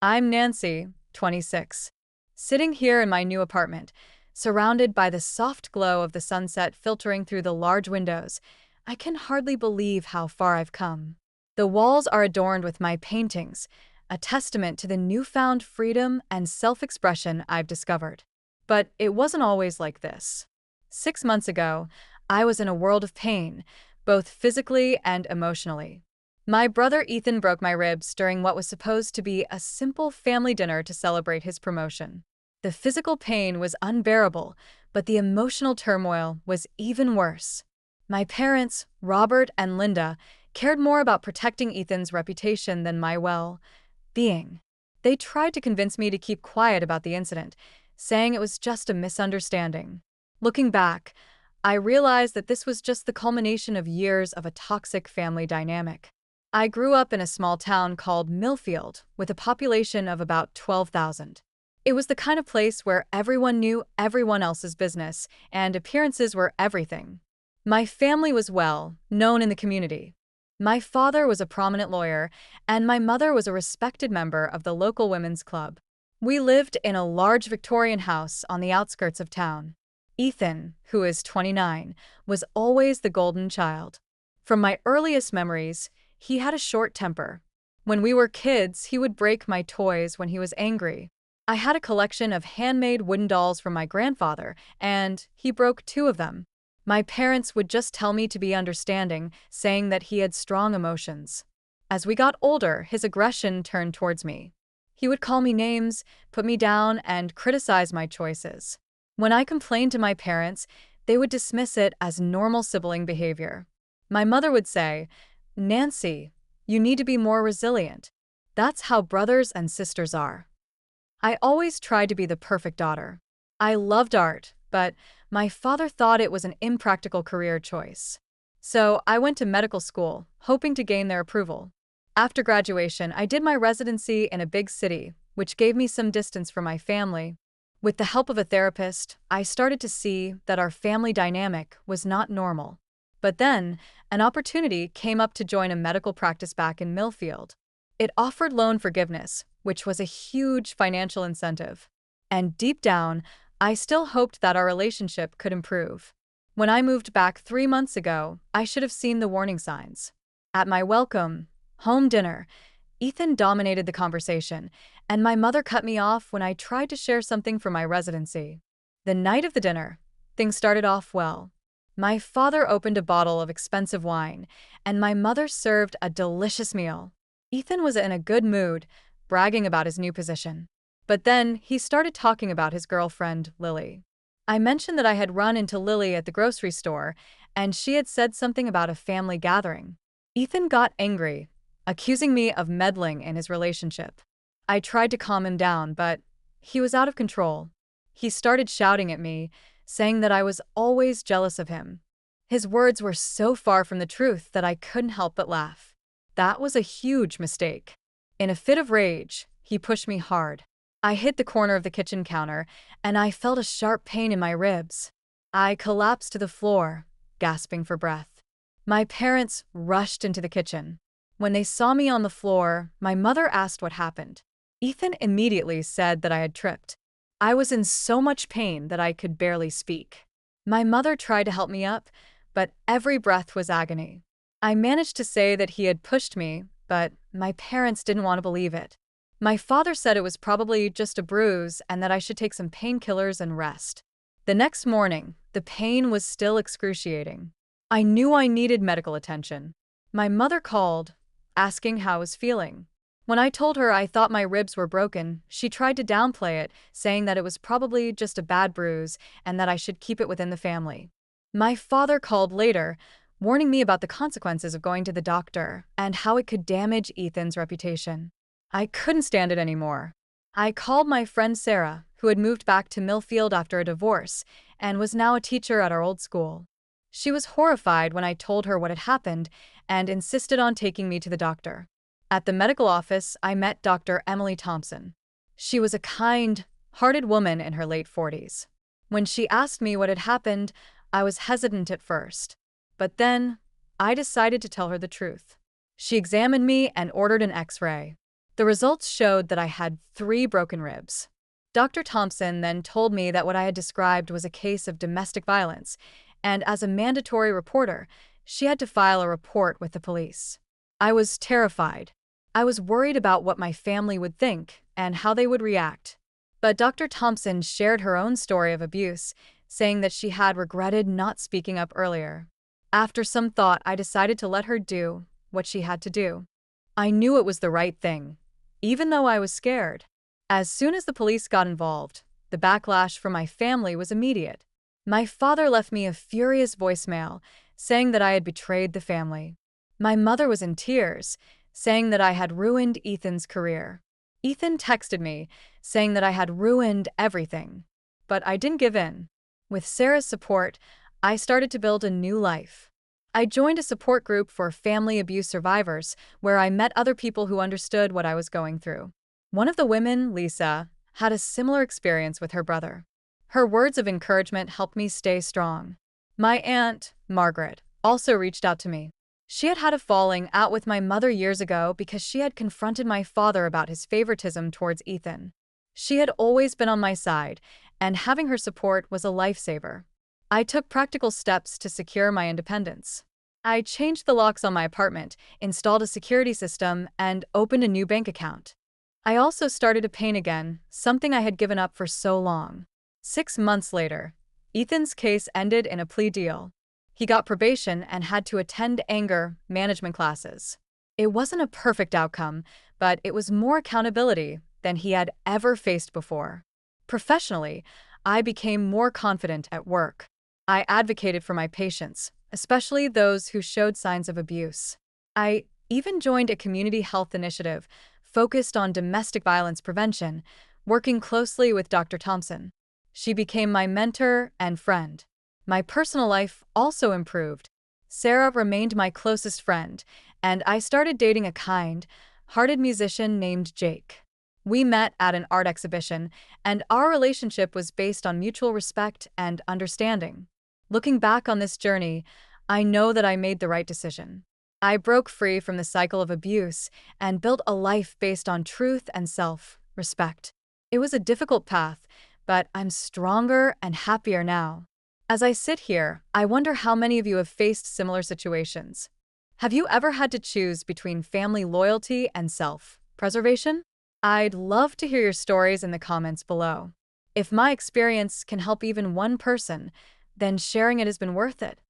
I'm Nancy, 26, sitting here in my new apartment, surrounded by the soft glow of the sunset filtering through the large windows. I can hardly believe how far I've come. The walls are adorned with my paintings, a testament to the newfound freedom and self-expression I've discovered. But it wasn't always like this. 6 months ago, I was in a world of pain, both physically and emotionally. My brother Ethan broke my ribs during what was supposed to be a simple family dinner to celebrate his promotion. The physical pain was unbearable, but the emotional turmoil was even worse. My parents, Robert and Linda, cared more about protecting Ethan's reputation than my well-being. They tried to convince me to keep quiet about the incident, saying it was just a misunderstanding. Looking back, I realized that this was just the culmination of years of a toxic family dynamic. I grew up in a small town called Millfield, with a population of about 12,000. It was the kind of place where everyone knew everyone else's business, and appearances were everything. My family was well known in the community. My father was a prominent lawyer, and my mother was a respected member of the local women's club. We lived in a large Victorian house on the outskirts of town. Ethan, who is 29, was always the golden child. From my earliest memories, he had a short temper. When we were kids, he would break my toys when he was angry. I had a collection of handmade wooden dolls from my grandfather, and he broke two of them. My parents would just tell me to be understanding, saying that he had strong emotions. As we got older, his aggression turned towards me. He would call me names, put me down, and criticize my choices. When I complained to my parents, they would dismiss it as normal sibling behavior. My mother would say, "Nancy, you need to be more resilient. That's how brothers and sisters are." I always tried to be the perfect daughter. I loved art, but my father thought it was an impractical career choice. So I went to medical school, hoping to gain their approval. After graduation, I did my residency in a big city, which gave me some distance from my family. With the help of a therapist, I started to see that our family dynamic was not normal. But then, an opportunity came up to join a medical practice back in Millfield. It offered loan forgiveness, which was a huge financial incentive. And deep down, I still hoped that our relationship could improve. When I moved back 3 months ago, I should have seen the warning signs. At my welcome home dinner, Ethan dominated the conversation, and my mother cut me off when I tried to share something from my residency. The night of the dinner, things started off well. My father opened a bottle of expensive wine, and my mother served a delicious meal. Ethan was in a good mood, bragging about his new position. But then he started talking about his girlfriend, Lily. I mentioned that I had run into Lily at the grocery store, and she had said something about a family gathering. Ethan got angry, accusing me of meddling in his relationship. I tried to calm him down, but he was out of control. He started shouting at me, saying that I was always jealous of him. His words were so far from the truth that I couldn't help but laugh. That was a huge mistake. In a fit of rage, he pushed me hard. I hit the corner of the kitchen counter, and I felt a sharp pain in my ribs. I collapsed to the floor, gasping for breath. My parents rushed into the kitchen. When they saw me on the floor, my mother asked what happened. Ethan immediately said that I had tripped. I was in so much pain that I could barely speak. My mother tried to help me up, but every breath was agony. I managed to say that he had pushed me, but my parents didn't want to believe it. My father said it was probably just a bruise and that I should take some painkillers and rest. The next morning, the pain was still excruciating. I knew I needed medical attention. My mother called, asking how I was feeling. When I told her I thought my ribs were broken, she tried to downplay it, saying that it was probably just a bad bruise and that I should keep it within the family. My father called later, warning me about the consequences of going to the doctor and how it could damage Ethan's reputation. I couldn't stand it anymore. I called my friend Sarah, who had moved back to Millfield after a divorce and was now a teacher at our old school. She was horrified when I told her what had happened and insisted on taking me to the doctor. At the medical office, I met Dr. Emily Thompson. She was a kind-hearted woman in her late 40s. When she asked me what had happened, I was hesitant at first. But then, I decided to tell her the truth. She examined me and ordered an X-ray. The results showed that I had 3 broken ribs. Dr. Thompson then told me that what I had described was a case of domestic violence, and as a mandatory reporter, she had to file a report with the police. I was terrified. I was worried about what my family would think and how they would react. But Dr. Thompson shared her own story of abuse, saying that she had regretted not speaking up earlier. After some thought, I decided to let her do what she had to do. I knew it was the right thing, even though I was scared. As soon as the police got involved, the backlash from my family was immediate. My father left me a furious voicemail, saying that I had betrayed the family. My mother was in tears, saying that I had ruined Ethan's career. Ethan texted me, saying that I had ruined everything. But I didn't give in. With Sarah's support, I started to build a new life. I joined a support group for family abuse survivors, where I met other people who understood what I was going through. One of the women, Lisa, had a similar experience with her brother. Her words of encouragement helped me stay strong. My aunt, Margaret, also reached out to me. She had had a falling out with my mother years ago because she had confronted my father about his favoritism towards Ethan. She had always been on my side, and having her support was a lifesaver. I took practical steps to secure my independence. I changed the locks on my apartment, installed a security system, and opened a new bank account. I also started to paint again, something I had given up for so long. 6 months later, Ethan's case ended in a plea deal. He got probation and had to attend anger management classes. It wasn't a perfect outcome, but it was more accountability than he had ever faced before. Professionally, I became more confident at work. I advocated for my patients, especially those who showed signs of abuse. I even joined a community health initiative focused on domestic violence prevention, working closely with Dr. Thompson. She became my mentor and friend. My personal life also improved. Sarah remained my closest friend, and I started dating a kind-hearted musician named Jake. We met at an art exhibition, and our relationship was based on mutual respect and understanding. Looking back on this journey, I know that I made the right decision. I broke free from the cycle of abuse and built a life based on truth and self-respect. It was a difficult path, but I'm stronger and happier now. As I sit here, I wonder how many of you have faced similar situations. Have you ever had to choose between family loyalty and self-preservation? I'd love to hear your stories in the comments below. If my experience can help even one person, then sharing it has been worth it.